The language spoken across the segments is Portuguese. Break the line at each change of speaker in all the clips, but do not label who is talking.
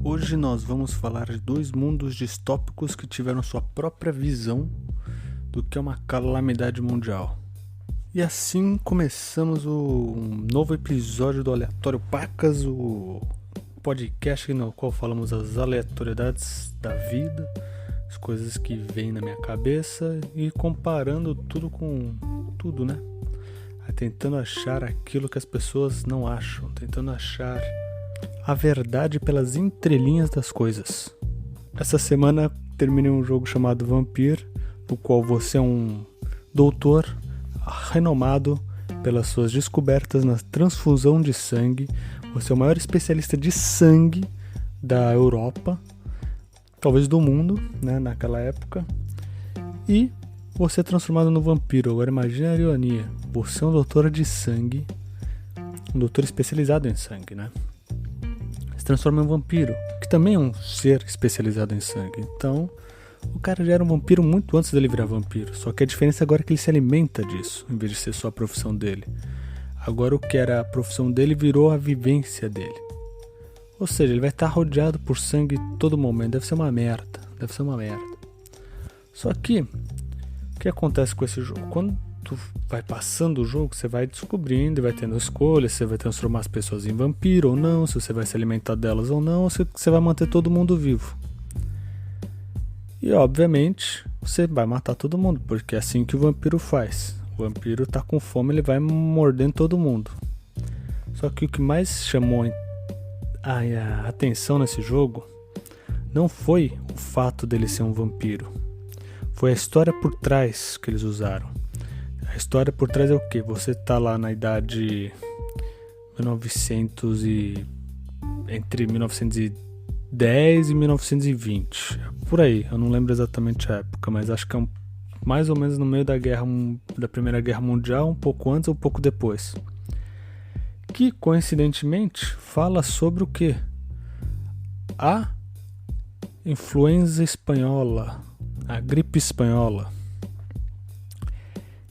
Hoje nós vamos falar de dois mundos distópicos que tiveram sua própria visão do que é uma calamidade mundial. E assim começamos um novo episódio do Aleatório Pacas, o podcast no qual falamos as aleatoriedades da vida, as coisas que vêm na minha cabeça e comparando tudo com tudo, né? Tentando achar aquilo que as pessoas não acham, tentando achar a verdade pelas entrelinhas das coisas. Essa semana terminei um jogo chamado Vampir, no qual você é um doutor renomado pelas suas descobertas na transfusão de sangue. Você é o maior especialista de sangue da Europa, talvez do mundo, né, naquela época. E você é transformado no vampiro. Agora imagine a ironia. Você é um doutor de sangue, um doutor especializado em sangue, né? Se transforma em um vampiro, que também é um ser especializado em sangue. Então, o cara já era um vampiro muito antes dele virar vampiro. Só que a diferença agora é que ele se alimenta disso, em vez de ser só a profissão dele. Agora o que era a profissão dele virou a vivência dele. Ou seja, ele vai estar rodeado por sangue todo momento. Deve ser uma merda. Só que, o que acontece com esse jogo? Quando tu vai passando o jogo, você vai descobrindo e vai tendo escolhas, você vai transformar as pessoas em vampiro ou não, se você vai se alimentar delas ou não, ou se você vai manter todo mundo vivo. E obviamente você vai matar todo mundo, porque é assim que o vampiro faz. O vampiro tá com fome, ele vai mordendo todo mundo. Só que o que mais chamou a atenção nesse jogo não foi o fato dele ser um vampiro, foi a história por trás que eles usaram. A história por trás é o quê? Você tá lá na idade entre 1910 e 1920. Por aí, eu não lembro exatamente a época, mas acho que é mais ou menos no meio da Primeira Guerra Mundial, um pouco antes ou um pouco depois. Que, coincidentemente, fala sobre o quê? A influenza espanhola, a gripe espanhola.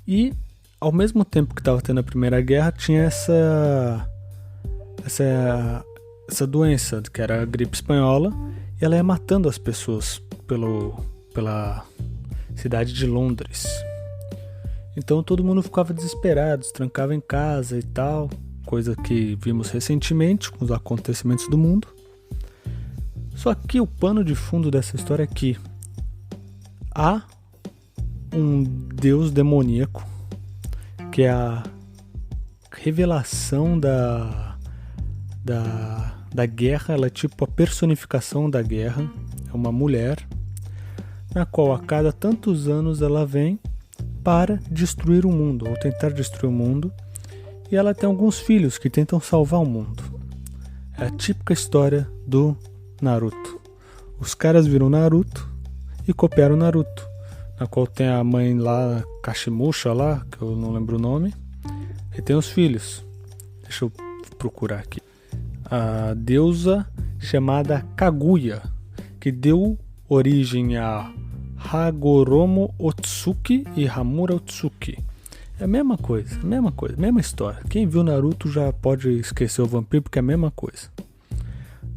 E, ao mesmo tempo que estava tendo a Primeira Guerra, tinha essa doença, que era a gripe espanhola, e ela ia matando as pessoas pela cidade de Londres. Então todo mundo ficava desesperado, se trancava em casa e tal, coisa que vimos recentemente com os acontecimentos do mundo. Só que o pano de fundo dessa história é que há um deus demoníaco, que é a revelação da guerra. Ela é tipo a personificação da guerra. É uma mulher na qual a cada tantos anos ela vem para destruir o mundo, ou tentar destruir o mundo, e ela tem alguns filhos que tentam salvar o mundo. É a típica história do Naruto. Os caras viram Naruto e copiaram Naruto, na qual tem a mãe lá, Kashimusha lá, que eu não lembro o nome, e tem os filhos. Deixa eu procurar aqui. A deusa chamada Kaguya, que deu origem a Hagoromo Otsuki e Hamura Otsuki. É a mesma coisa, mesma história. Quem viu Naruto já pode esquecer o vampiro, porque é a mesma coisa.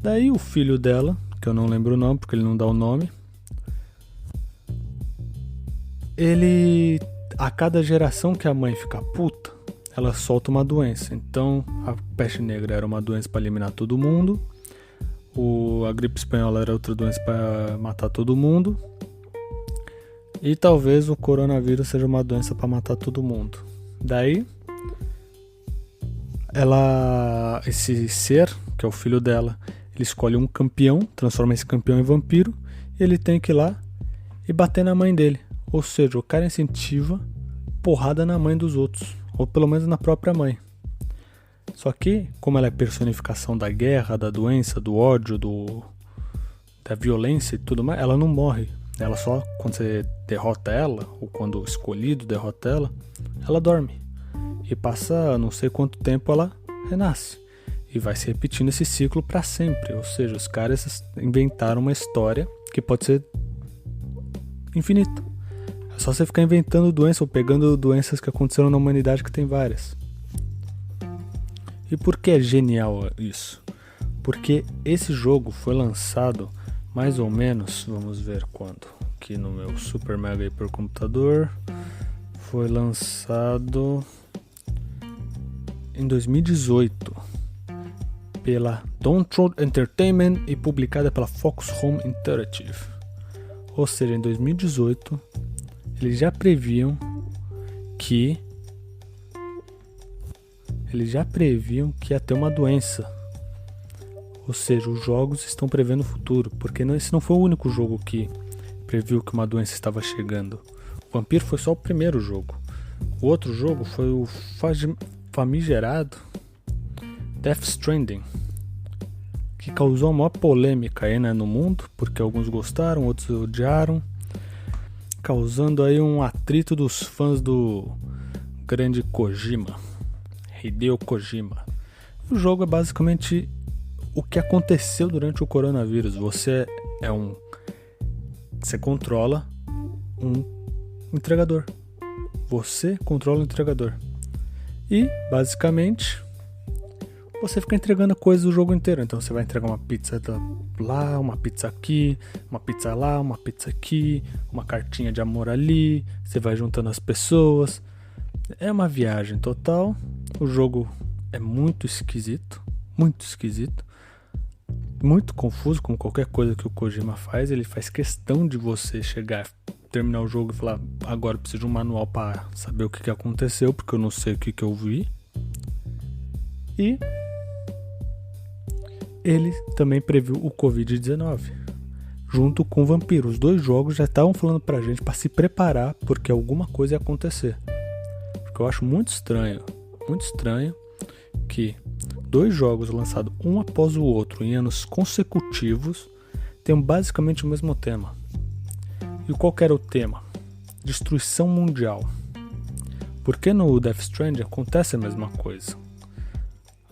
Daí o filho dela, que eu não lembro o nome, porque ele não dá o nome, ele, a cada geração que a mãe fica puta, ela solta uma doença. Então a peste negra era uma doença para eliminar todo mundo, a gripe espanhola era outra doença para matar todo mundo, e talvez o coronavírus seja uma doença para matar todo mundo. Daí esse ser, que é o filho dela, ele escolhe um campeão, transforma esse campeão em vampiro, e ele tem que ir lá e bater na mãe dele. Ou seja, o cara incentiva porrada na mãe dos outros, ou pelo menos na própria mãe. Só que, como ela é personificação da guerra, da doença, do ódio, da violência e tudo mais, ela não morre. Ela só, quando você derrota ela, ou quando o escolhido derrota ela dorme. E passa não sei quanto tempo ela renasce. E vai se repetindo esse ciclo para sempre. Ou seja, os caras inventaram uma história que pode ser infinita. É só você ficar inventando doenças ou pegando doenças que aconteceram na humanidade, que tem várias. E por que é genial isso? Porque esse jogo foi lançado mais ou menos, vamos ver quando, aqui no meu Super Mega Hipercomputador, foi lançado em 2018 pela Download Entertainment e publicada pela Fox Home Interactive. Ou seja, em 2018 eles já previam que ia ter uma doença. Ou seja, os jogos estão prevendo o futuro, porque esse não foi o único jogo que previu que uma doença estava chegando. O Vampiro foi só o primeiro jogo. O outro jogo foi o famigerado Death Stranding, que causou a maior polêmica aí, né, no mundo, porque alguns gostaram, outros odiaram, causando aí um atrito dos fãs do grande Kojima, Hideo Kojima. O jogo é basicamente o que aconteceu durante o coronavírus. Você controla um entregador. Você controla o entregador. E, basicamente, você fica entregando coisas o jogo inteiro. Então você vai entregar uma pizza lá, uma pizza aqui, uma pizza lá, uma pizza aqui, uma cartinha de amor ali. Você vai juntando as pessoas. É uma viagem total. O jogo é muito esquisito. Muito confuso, como qualquer coisa que o Kojima faz. Ele faz questão de você chegar, terminar o jogo e falar: agora eu preciso de um manual para saber o que aconteceu, porque eu não sei o que eu vi. E ele também previu o Covid-19 junto com o Vampiro. Os dois jogos já estavam falando pra gente para se preparar, porque alguma coisa ia acontecer. Porque eu acho muito estranho que dois jogos lançados um após o outro em anos consecutivos tenham basicamente o mesmo tema. E qual que era o tema? Destruição mundial. Porque no Death Stranding acontece a mesma coisa.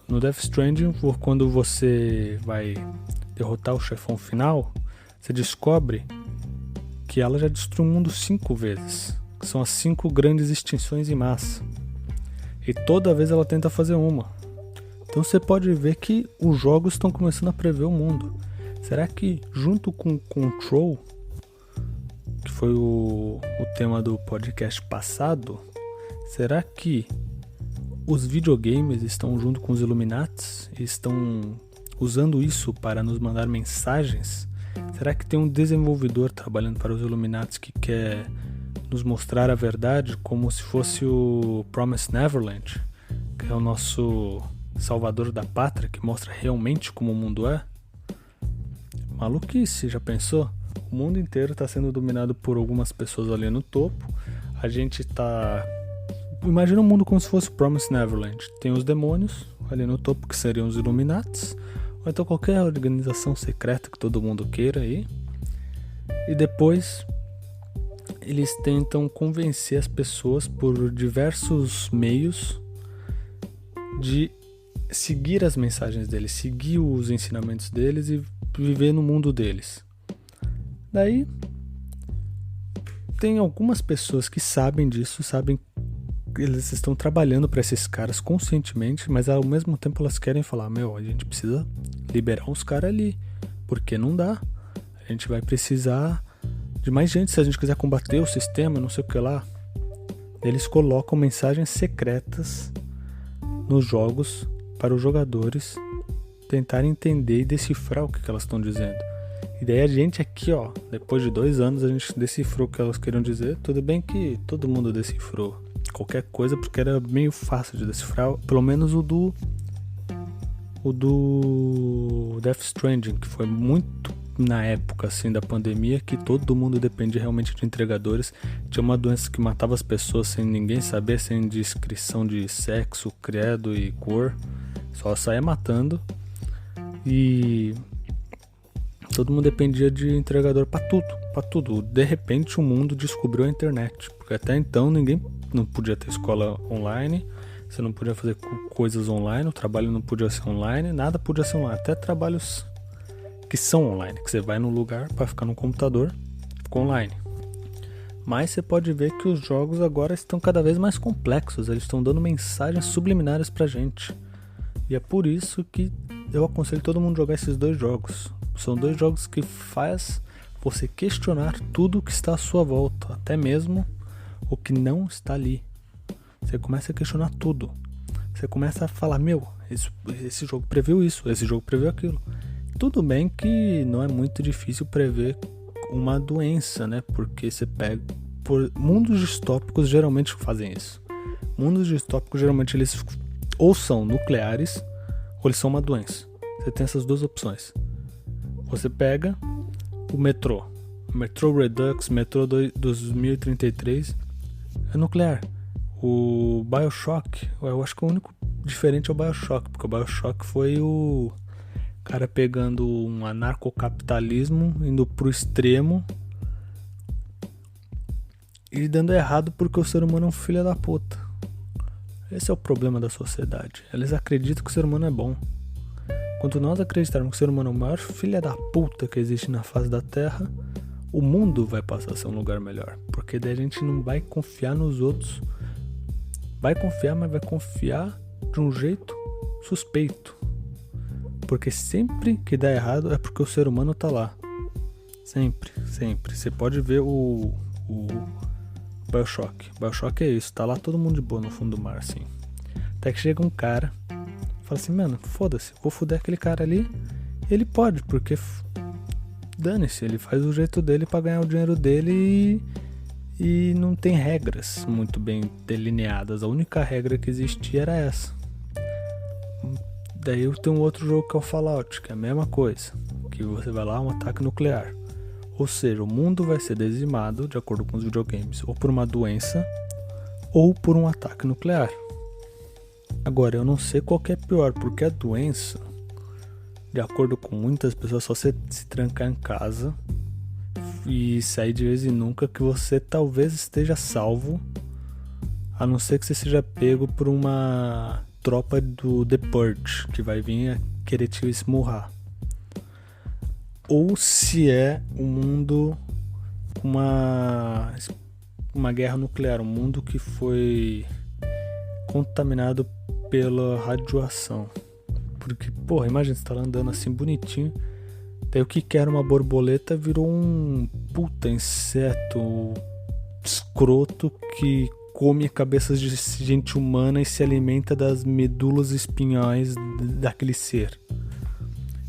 No Death Stranding, quando você vai derrotar o chefão final, você descobre que ela já destruiu o mundo 5 vezes. Que são as 5 grandes extinções em massa. E toda vez ela tenta fazer uma. Então você pode ver que os jogos estão começando a prever o mundo. Será que junto com Control, que foi o tema do podcast passado, será que os videogames estão junto com os Illuminatis e estão usando isso para nos mandar mensagens? Será que tem um desenvolvedor trabalhando para os Illuminatis que quer nos mostrar a verdade, como se fosse o Promised Neverland, que é o nosso salvador da pátria, que mostra realmente como o mundo é? Maluquice, já pensou? O mundo inteiro está sendo dominado por algumas pessoas ali no topo. A gente está... Imagina um mundo como se fosse Promised Neverland. Tem os demônios ali no topo, que seriam os Illuminatis, ou então qualquer organização secreta que todo mundo queira aí. E depois eles tentam convencer as pessoas por diversos meios de seguir as mensagens deles, seguir os ensinamentos deles e viver no mundo deles. Daí tem algumas pessoas que sabem disso, sabem que eles estão trabalhando para esses caras conscientemente, mas ao mesmo tempo elas querem falar: a gente precisa liberar uns caras ali, porque não dá, a gente vai precisar de mais gente se a gente quiser combater o sistema, não sei o que lá. Eles colocam mensagens secretas nos jogos para os jogadores tentarem entender e decifrar o que elas estão dizendo. E daí a gente aqui, depois de 2 anos, a gente decifrou o que elas queriam dizer. Tudo bem que todo mundo decifrou qualquer coisa, porque era meio fácil de decifrar, pelo menos o do Death Stranding, que foi muito na época assim da pandemia, que todo mundo dependia realmente de entregadores. Tinha uma doença que matava as pessoas sem ninguém saber, sem descrição de sexo, credo e cor, só saía matando, e todo mundo dependia de entregador para tudo. De repente o mundo descobriu a internet, porque até então ninguém não podia ter escola online, você não podia fazer coisas online, o trabalho não podia ser online, nada podia ser online, até trabalhos que são online, que você vai num lugar para ficar no computador, fica online. Mas você pode ver que os jogos agora estão cada vez mais complexos, eles estão dando mensagens subliminares pra gente. E é por isso que eu aconselho todo mundo a jogar esses 2 jogos. São 2 jogos que faz você questionar tudo que está à sua volta, até mesmo o que não está ali. Você começa a questionar tudo. Você começa a falar, esse jogo previu isso, esse jogo previu aquilo. Tudo bem que não é muito difícil prever uma doença, né? Porque você pega... mundos distópicos geralmente fazem isso. Mundos distópicos geralmente eles ou são nucleares ou eles são uma doença. Você tem essas 2 opções. Você pega o Metro Redux, Metro 2033 é nuclear. O BioShock, eu acho que o único diferente é o BioShock, porque o BioShock foi o cara pegando um anarcocapitalismo, indo pro extremo e dando errado porque o ser humano é um filho da puta. Esse é o problema da sociedade. Eles acreditam que o ser humano é bom. Quando nós acreditarmos que o ser humano é o maior filho da puta que existe na face da Terra, o mundo vai passar a ser um lugar melhor. Porque daí a gente não vai confiar nos outros. Vai confiar, mas vai confiar de um jeito suspeito. Porque sempre que dá errado é porque o ser humano tá lá. Sempre, sempre. Você pode ver o BioShock. BioShock é isso, tá lá todo mundo de boa no fundo do mar, assim. Até que chega um cara, fala assim, mano, foda-se, vou foder aquele cara ali. Ele pode, porque dane-se, ele faz o jeito dele pra ganhar o dinheiro dele e não tem regras muito bem delineadas. A única regra que existia era essa. Daí eu tenho um outro jogo que é o Fallout, que é a mesma coisa, que você vai lá, um ataque nuclear. Ou seja, o mundo vai ser dizimado, de acordo com os videogames, ou por uma doença, ou por um ataque nuclear. Agora, eu não sei qual que é pior, porque a doença, de acordo com muitas pessoas, só você se trancar em casa e sair de vez em nunca, que você talvez esteja salvo, a não ser que você seja pego por uma tropa do The Purge, que vai vir querer te esmurrar. Ou se é um mundo com uma guerra nuclear, um mundo que foi contaminado pela radiação. Porque, porra, imagina, você tá lá andando assim bonitinho, daí o que era uma borboleta virou um puta inseto escroto que come cabeças de gente humana e se alimenta das medulas espinhais daquele ser.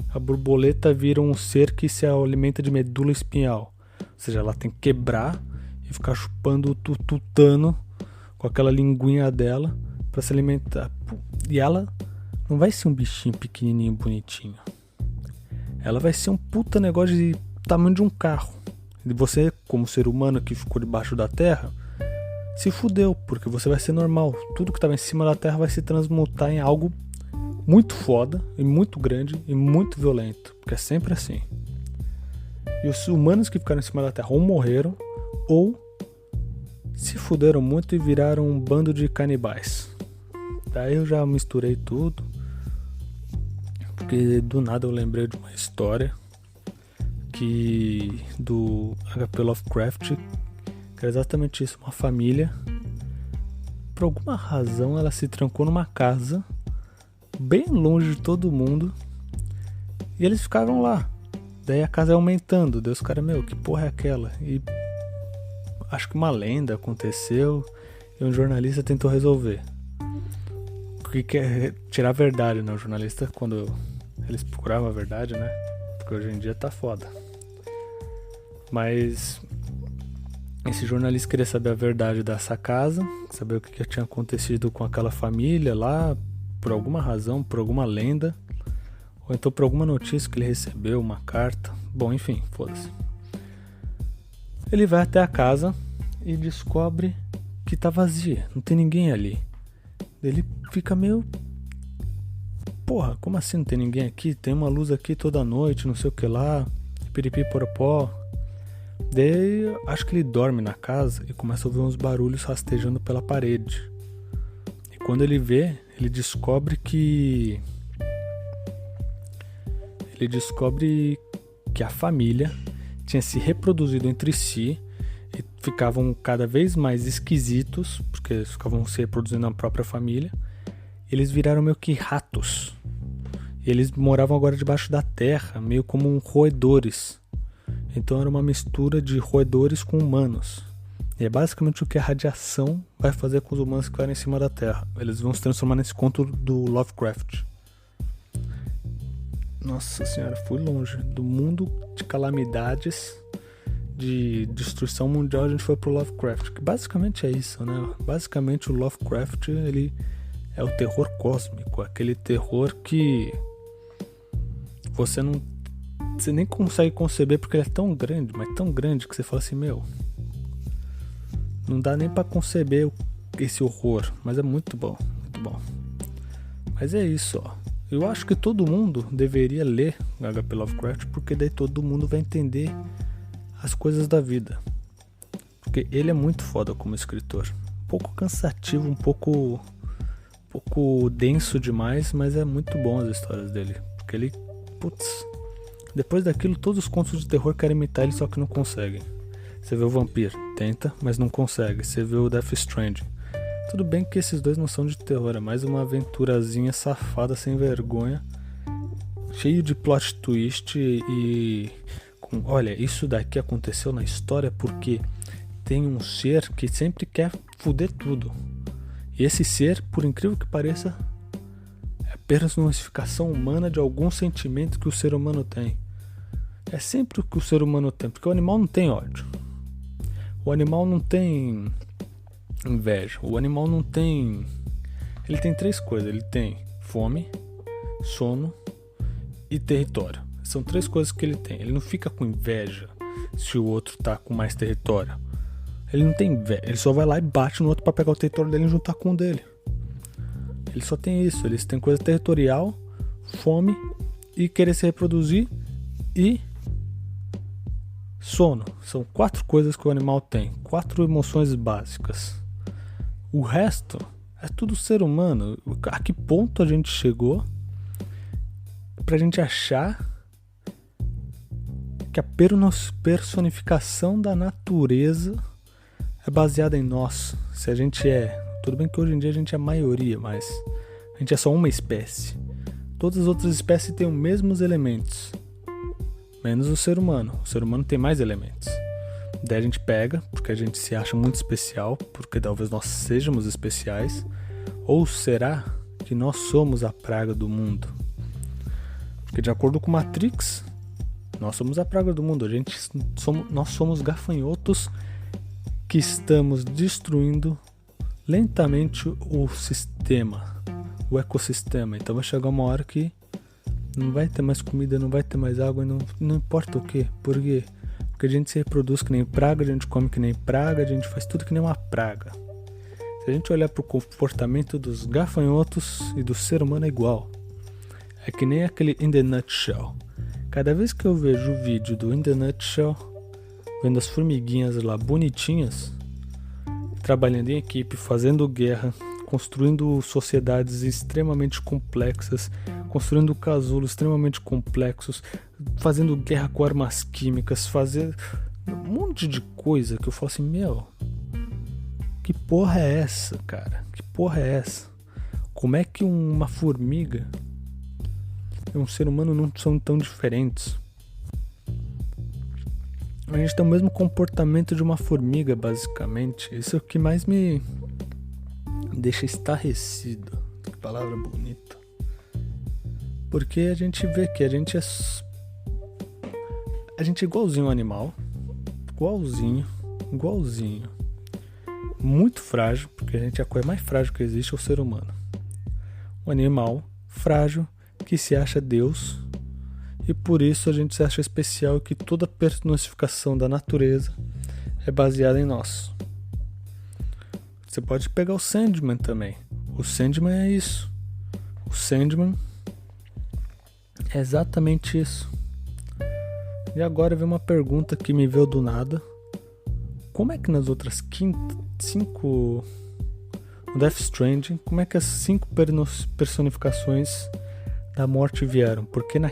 A borboleta vira um ser que se alimenta de medula espinhal. Ou seja, ela tem que quebrar e ficar chupando o tutano com aquela linguinha dela para se alimentar. E ela não vai ser um bichinho pequenininho, bonitinho. Ela vai ser um puta negócio de tamanho de um carro. E você, como ser humano que ficou debaixo da terra, se fudeu, porque você vai ser normal. Tudo que estava em cima da terra vai se transmutar em algo muito foda, e muito grande, e muito violento. Porque é sempre assim. E os humanos que ficaram em cima da terra ou morreram, ou se fuderam muito e viraram um bando de canibais. Daí eu já misturei tudo, porque do nada eu lembrei de uma história do H.P. Lovecraft, que era exatamente isso. Uma família, por alguma razão, ela se trancou numa casa bem longe de todo mundo e eles ficaram lá. Daí a casa ia aumentando, daí os caras, que porra é aquela? E acho que uma lenda aconteceu e um jornalista tentou resolver. Porque quer tirar a verdade, né? O jornalista, quando eles procuravam a verdade, né? Porque hoje em dia tá foda. Mas esse jornalista queria saber a verdade dessa casa, saber o que tinha acontecido com aquela família lá, por alguma razão, por alguma lenda, ou então por alguma notícia que ele recebeu, uma carta. Bom, enfim, foda-se. Ele vai até a casa e descobre que tá vazia, não tem ninguém ali. Ele fica meio... Porra, como assim não tem ninguém aqui? Tem uma luz aqui toda noite, não sei o que lá, piripi poropó. Daí acho que ele dorme na casa e começa a ouvir uns barulhos rastejando pela parede. E quando ele vê, ele descobre que a família tinha se reproduzido entre si e ficavam cada vez mais esquisitos, porque eles ficavam se reproduzindo na própria família, eles viraram meio que ratos. Eles moravam agora debaixo da terra, meio como roedores. Então era uma mistura de roedores com humanos. E é basicamente o que a radiação vai fazer com os humanos que ficarem em cima da terra. Eles vão se transformar nesse conto do Lovecraft. Nossa senhora, fui longe. Do mundo de calamidades, de destruição mundial, a gente foi pro Lovecraft. Que basicamente é isso, né? Basicamente o Lovecraft, ele é o terror cósmico. Aquele terror que você nem consegue conceber porque ele é tão grande, mas tão grande que você fala assim, não dá nem pra conceber esse horror, mas é muito bom, muito bom. Mas é isso, ó. Eu acho que todo mundo deveria ler H.P. Lovecraft, porque daí todo mundo vai entender as coisas da vida. Porque ele é muito foda como escritor. Um pouco cansativo, um pouco denso demais, mas é muito bom as histórias dele. Porque ele, depois daquilo todos os contos de terror querem imitar ele, só que não conseguem. Você vê o Vampir, tenta, mas não consegue. Você vê o Death Stranding. Tudo bem que esses dois não são de terror, é mais uma aventurazinha safada, sem vergonha, cheio de plot twist olha, isso daqui aconteceu na história porque tem um ser que sempre quer foder tudo. E esse ser, por incrível que pareça, é a personificação humana de algum sentimento que o ser humano tem. É sempre o que o ser humano tem, porque o animal não tem ódio. O animal não tem inveja. O animal não tem... Ele tem 3 coisas. Ele tem fome, sono e território. São 3 coisas que ele tem. Ele não fica com inveja se o outro tá com mais território. Ele não tem inveja. Ele só vai lá e bate no outro pra pegar o território dele e juntar com o dele. Ele só tem isso. Eles têm coisa territorial, fome e querer se reproduzir e sono. São 4 coisas que o animal tem. 4 emoções básicas. O resto é tudo ser humano. A que ponto a gente chegou pra gente achar que a personificação da natureza é baseada em nós? Se a gente é... Tudo bem que hoje em dia a gente é a maioria, mas a gente é só uma espécie. Todas as outras espécies têm os mesmos elementos, menos o ser humano. O ser humano tem mais elementos. Daí a gente pega, porque a gente se acha muito especial, porque talvez nós sejamos especiais. Ou será que nós somos a praga do mundo? Porque de acordo com Matrix, nós somos a praga do mundo. Nós somos gafanhotos que estamos destruindo lentamente o sistema, o ecossistema. Então vai chegar uma hora que não vai ter mais comida, não vai ter mais água, não importa o que. Por quê? Porque a gente se reproduz que nem praga, a gente come que nem praga, a gente faz tudo que nem uma praga. Se a gente olhar para o comportamento dos gafanhotos e do ser humano é igual. É que nem aquele In the Nutshell. Cada vez que eu vejo o vídeo do In the Nutshell, vendo as formiguinhas lá bonitinhas, trabalhando em equipe, fazendo guerra, construindo sociedades extremamente complexas, construindo casulos extremamente complexos, fazendo guerra com armas químicas, fazendo um monte de coisa que eu falo assim, que porra é essa, cara? Que porra é essa? Como é que uma formiga e um ser humano não são tão diferentes? A gente tem o mesmo comportamento de uma formiga, basicamente. Isso é o que mais me deixa estarrecido. Que palavra bonita. Porque a gente vê que a gente é igualzinho ao animal. Igualzinho. Muito frágil, porque a gente é a coisa mais frágil que existe é o ser humano. Um animal frágil que se acha Deus. E por isso a gente se acha especial, que toda a personificação da natureza é baseada em nós. Você pode pegar o Sandman também. O Sandman é isso. O Sandman é exatamente isso. E agora vem uma pergunta que me veio do nada. Como é que nas outras 5... No Death Stranding, como é que as 5 personificações da morte vieram? Porque na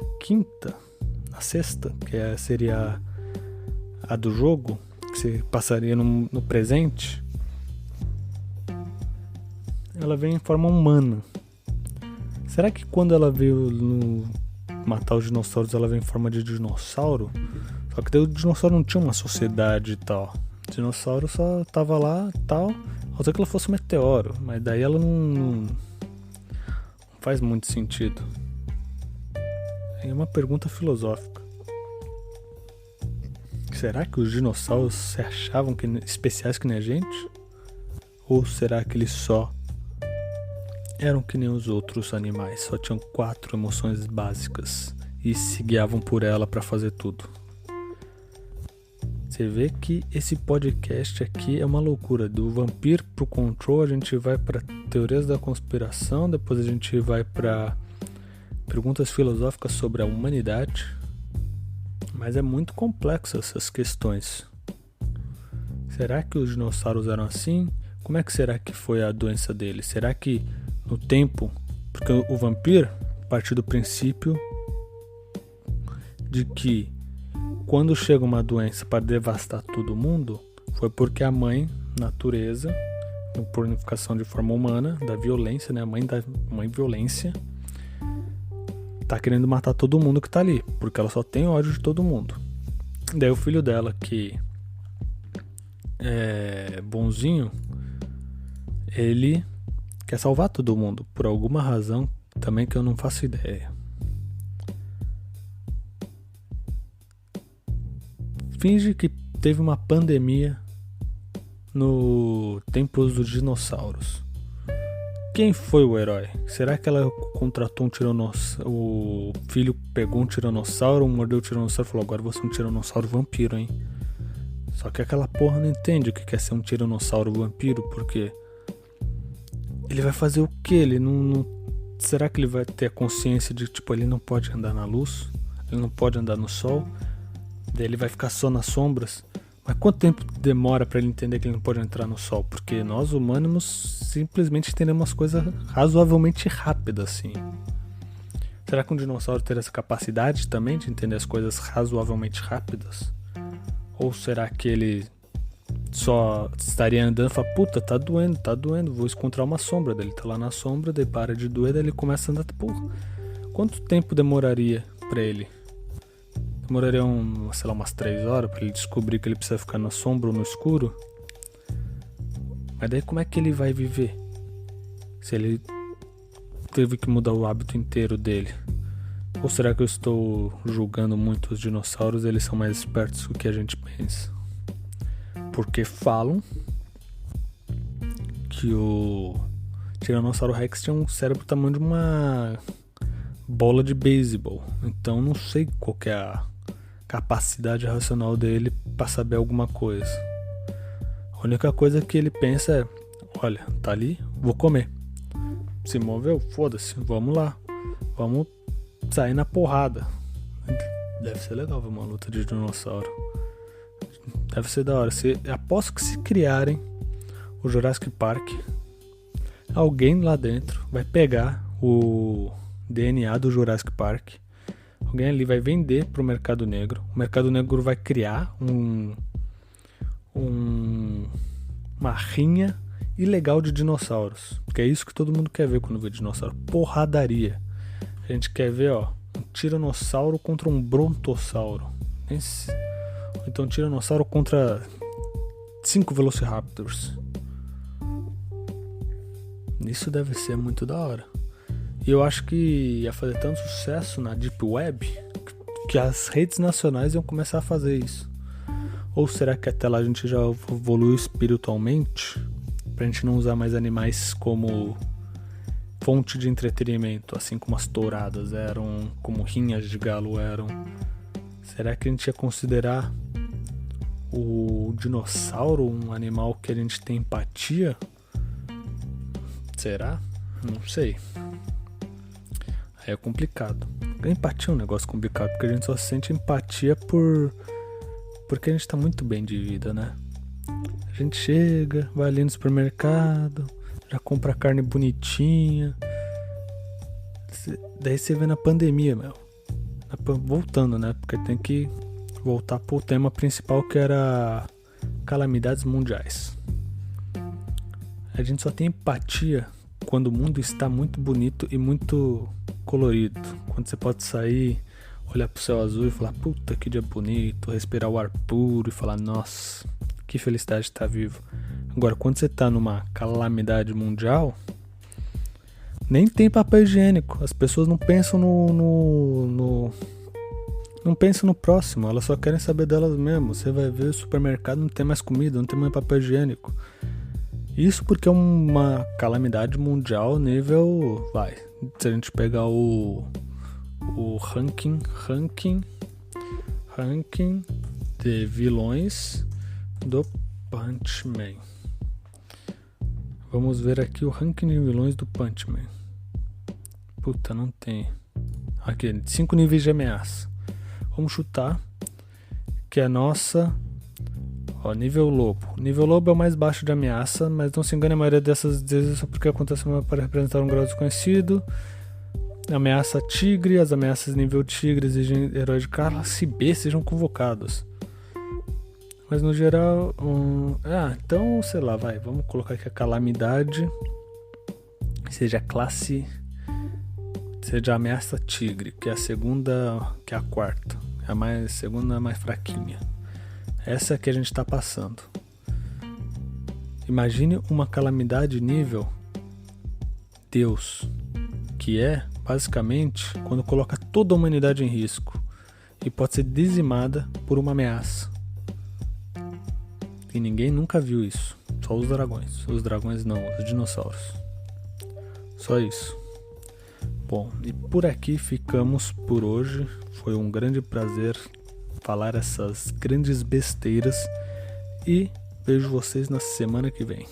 sexta, que seria a do jogo, que você passaria no presente, ela vem em forma humana. Será que quando ela veio matar os dinossauros, ela veio em forma de dinossauro? Só que daí o dinossauro não tinha uma sociedade e tal. O dinossauro só tava lá e tal. Até que ela fosse um meteoro. Mas daí ela não faz muito sentido. É uma pergunta filosófica. Será que os dinossauros se achavam especiais que nem a gente? Ou será que eles só eram que nem os outros animais? Só tinham 4 emoções básicas e se guiavam por ela para fazer tudo. Você vê que esse podcast aqui é uma loucura. Do Vampiro pro Control a gente vai para teorias da conspiração, depois a gente vai para perguntas filosóficas sobre a humanidade. Mas é muito complexo essas questões. Será que os dinossauros eram assim? Como é que será que foi a doença deles? Será que no tempo... Porque o vampiro parte do princípio de que quando chega uma doença para devastar todo mundo, foi porque a mãe natureza, por unificação de forma humana, da violência, né? A mãe violência, tá querendo matar todo mundo que tá ali, porque ela só tem ódio de todo mundo. Daí o filho dela, que é bonzinho, ele quer salvar todo mundo, por alguma razão também que eu não faço ideia. Finge que teve uma pandemia no tempos dos dinossauros. Quem foi o herói? Será que ela contratou um tiranossauro? O filho pegou um tiranossauro, mordeu o tiranossauro e falou: agora você é um tiranossauro vampiro, hein? Só que aquela porra não entende o que é ser um tiranossauro vampiro, porque ele vai fazer o quê? Ele não... Será que ele vai ter a consciência de, tipo, ele não pode andar na luz? Ele não pode andar no sol? Daí ele vai ficar só nas sombras? Mas quanto tempo demora pra ele entender que ele não pode entrar no sol? Porque nós humanos simplesmente entendemos as coisas razoavelmente rápidas, assim. Será que um dinossauro teria essa capacidade também de entender as coisas razoavelmente rápidas? Ou será que ele só estaria andando e fala: puta, tá doendo, vou encontrar uma sombra. Daí ele tá lá na sombra, daí para de doer, daí ele começa a andar. Porra, quanto tempo demoraria pra ele? Demoraria umas 3 horas pra ele descobrir que ele precisa ficar na sombra ou no escuro? Mas daí como é que ele vai viver? Se ele teve que mudar o hábito inteiro dele? Ou será que eu estou julgando muito os dinossauros e eles são mais espertos do que a gente pensa? Porque falam que o Tiranossauro Rex tinha um cérebro do tamanho de uma bola de beisebol. Então não sei qual que é a capacidade racional dele para saber alguma coisa. A única coisa que ele pensa é: olha, tá ali, vou comer. Se moveu? Foda-se, vamos lá. Vamos sair na porrada. Deve ser legal ver uma luta de dinossauro. Deve ser da hora. Aposto que se criarem o Jurassic Park, alguém lá dentro vai pegar o DNA do Jurassic Park. Alguém ali vai vender pro mercado negro. O mercado negro vai criar uma rinha ilegal de dinossauros. Porque é isso que todo mundo quer ver quando vê dinossauro. Porradaria. A gente quer ver, ó, um tiranossauro contra um brontossauro. Então um tiranossauro contra 5 velociraptors. Isso deve ser muito da hora. E eu acho que ia fazer tanto sucesso na Deep Web que as redes nacionais iam começar a fazer isso. Ou será que até lá a gente já evoluiu espiritualmente pra gente não usar mais animais como fonte de entretenimento, assim como as touradas eram, como rinhas de galo eram? Será que a gente ia considerar o dinossauro um animal que a gente tem empatia? Será? Não sei. Aí é complicado. A empatia é um negócio complicado, porque a gente só sente empatia porque a gente tá muito bem de vida, né? A gente chega, vai ali no supermercado, já compra carne bonitinha. Daí você vê na pandemia, meu. Voltando, né? Porque tem que voltar pro tema principal, que era calamidades mundiais. A gente só tem empatia quando o mundo está muito bonito e muito colorido. Quando você pode sair, olhar pro céu azul e falar, puta que dia bonito, respirar o ar puro e falar, nossa, que felicidade estar vivo. Agora, quando você tá numa calamidade mundial, nem tem papel higiênico. As pessoas não pensam não pensam no próximo, elas só querem saber delas mesmas. Você vai ver o supermercado, não tem mais comida, não tem mais papel higiênico. Isso porque é uma calamidade mundial nível, se a gente pegar o ranking de vilões do Punch-Man. Vamos ver aqui o ranking de vilões do Punch-Man. Puta, não tem. Aqui, 5 níveis de ameaça. Vamos chutar que a nossa... nível lobo. Nível lobo é o mais baixo de ameaça, mas não se engane, a maioria dessas vezes é só porque acontece para representar um grau desconhecido. Ameaça tigre, as ameaças nível tigre exigem herói de classe B sejam convocados. Mas no geral... então, sei lá, vamos colocar aqui a calamidade seja classe... seja a ameaça tigre, que é a segunda, que é a quarta. A segunda é a mais fraquinha. Essa é que a gente está passando. Imagine uma calamidade nível Deus, que é basicamente quando coloca toda a humanidade em risco e pode ser dizimada por uma ameaça. E ninguém nunca viu isso. Só os dragões. Os dragões não, os dinossauros. Só isso. Bom, e por aqui ficamos por hoje. Foi um grande prazer falar essas grandes besteiras e vejo vocês na semana que vem.